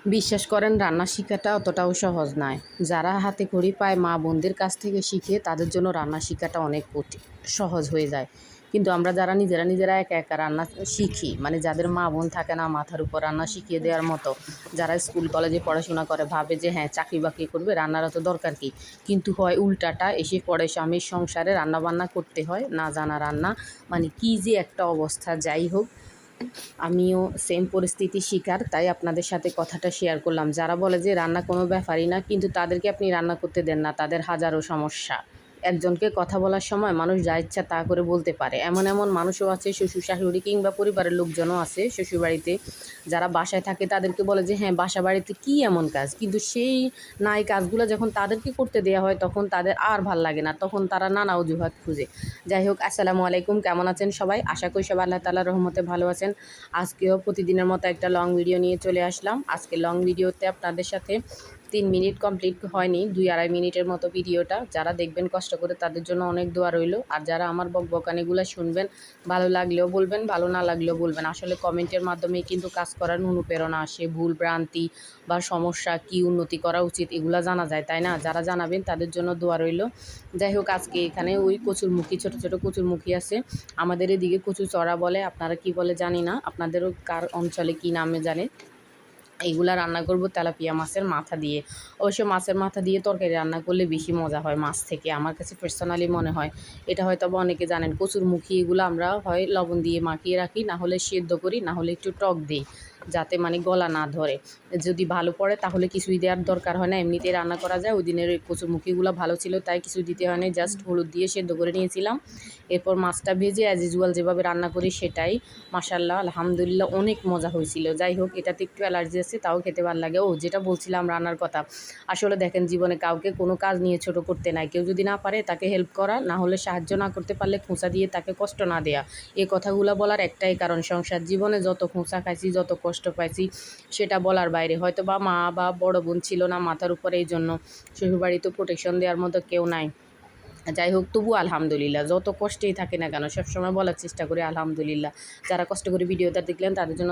বিশ্বাস করেন রান্না শেখাটা অতটাও সহজ নয়। যারা হাতে খড়ি পায় মা বোনদের কাছ থেকে শিখে তাদের জন্য রান্না শেখাটা অনেক সহজ হয়ে যায়। কিন্তু আমরা যারা নিজেরা একা একা রান্না শিখি, মানে যাদের মা বোন থাকে না মাথার উপর রান্না শিখিয়ে দেওয়ার মতো, যারা স্কুল কলেজে পড়াশোনা করে ভাবে যে হ্যাঁ চাকরি বাকরি করবে, রান্নার তো দরকার কি, কিন্তু হয় উল্টাটা, এসে পড়ে স্বামীর সংসারে রান্না বান্না করতে হয়, না জানা রান্না, মানে কী যে একটা অবস্থা। যাই হোক, আমিও সেম পরিস্থিতির শিকার, তাই আপনাদের সাথে কথাটা শেয়ার করলাম। যারা বলে যে রান্না কোনো ব্যাপারই না, কিন্তু তাদেরকে আপনি রান্না করতে দেন না, তাদের হাজারো সমস্যা। একজনকে কথা বলার সময় মানুষ যা ইচ্ছা তা করে বলতে পারে, এমন এমন মানুষও আছে, শ্বশুর শাশুড়ি কিংবা পরিবারের লোকজনও আছে শ্বশুরবাড়িতে, যারা বাসায় থাকে তাদেরকে বলে যে হ্যাঁ বাসা বাড়িতে কী এমন কাজ, কিন্তু সেই নাই কাজগুলো যখন তাদেরকে করতে দেওয়া হয় তখন তাদের আর ভাল লাগে না, তখন তারা নানা অজুহাত খুঁজে। যাই হোক, আসসালামু আলাইকুম, কেমন আছেন সবাই? আশা করি সবাই আল্লাহ তাআলার রহমতে ভালো আছেন। আজকেও প্রতিদিনের মতো একটা লং ভিডিও নিয়ে চলে আসলাম। আজকে লং ভিডিওতে আপনাদের সাথে 3 মিনিট কমপ্লিট হয়নি, 2-2.5 মিনিটের মতো ভিডিওটা। যারা দেখবেন কষ্ট করে তাদের জন্য অনেক দোয়া রইল। আর যারা আমার বকবকানিগুলো শুনবেন, ভালো লাগলেও বলবেন, ভালো না লাগলেও বলবেন। আসলে কমেন্টের মাধ্যমেই কিন্তু কাজ করার অনুপ্রেরণা আসে, ভুল ভ্রান্তি বা সমস্যা কী উন্নতি করা উচিত এগুলো জানা যায়, তাই না? যারা জানাবেন তাদের জন্য দোয়া রইল। যাই হোক, আজকে এখানে ওই কচুরমুখী, ছোট ছোট কচুরমুখী আছে। আমাদের এদিকে কচু চড়া বলে, আপনারা কি বলে জানি না, আপনাদেরও কার অঞ্চলে কি নামে জানে। এইগুলা রান্না করব তেলাপিয়া মাছের মাথা দিয়ে। অবশ্য মাছের মাথা দিয়ে তরকারি রান্না করলে বেশি মজা হয় মাছ থেকে, আমার কাছে পার্সোনালি মনে হয়। এটা হয়তো বা অনেকে জানেন। কচুরমুখী এগুলো আমরা হয় লবণ দিয়ে মাখিয়ে রাখি, না হলে সেদ্ধ করি, না হলে একটু টক দিই, যাতে মানে গলা না ধরে। যদি ভালো পড়ে তাহলে কিছুই দেওয়ার দরকার হয় না, এমনিতেই রান্না করা যায়। ওই দিনের কচুরমুখীগুলো ভালো ছিল তাই কিছু দিতে হয় না, জাস্ট হলুদ দিয়ে সেদ্ধ করে নিয়েছিলাম। এরপর মাছটা ভেজে অ্যাজ ইউজুয়াল যেভাবে রান্না করি সেটাই, মাশাআল্লাহ আলহামদুলিল্লাহ অনেক মজা হয়েছিল। যাই হোক, এটাতে একটু অ্যালার্জি আছে, তাও খেতে ভালো লাগে। ও যেটা বলছিলাম রান্নার কথা, আসলে দেখেন জীবনে কাউকে কোনো কাজ নিয়ে ছোট করতে নাই। কেউ যদি না পারে তাকে হেল্প করা, না হলে সাহায্য না করতে পারলে খোঁচা দিয়ে তাকে কষ্ট না দেয়া। এই কথাগুলো বলার একটাই কারণ, সংসার জীবনে যত খোঁচা খাইছি, যত কষ্ট পাইছি, সেটা বলার বাইরে। হয়তো বা মা বা বড় বোন ছিল না মাথার উপরে, এই জন্য শ্বশুরবাড়িতে প্রোটেকশন দেওয়ার মতো কেউ নাই। যাই হোক, তবু আলহামদুলিল্লাহ, যত কষ্টেই থাকে না কেন সবসময় বলার চেষ্টা করি আলহামদুলিল্লাহ। যারা কষ্ট করে ভিডিওটা দেখলেন তাদের জন্য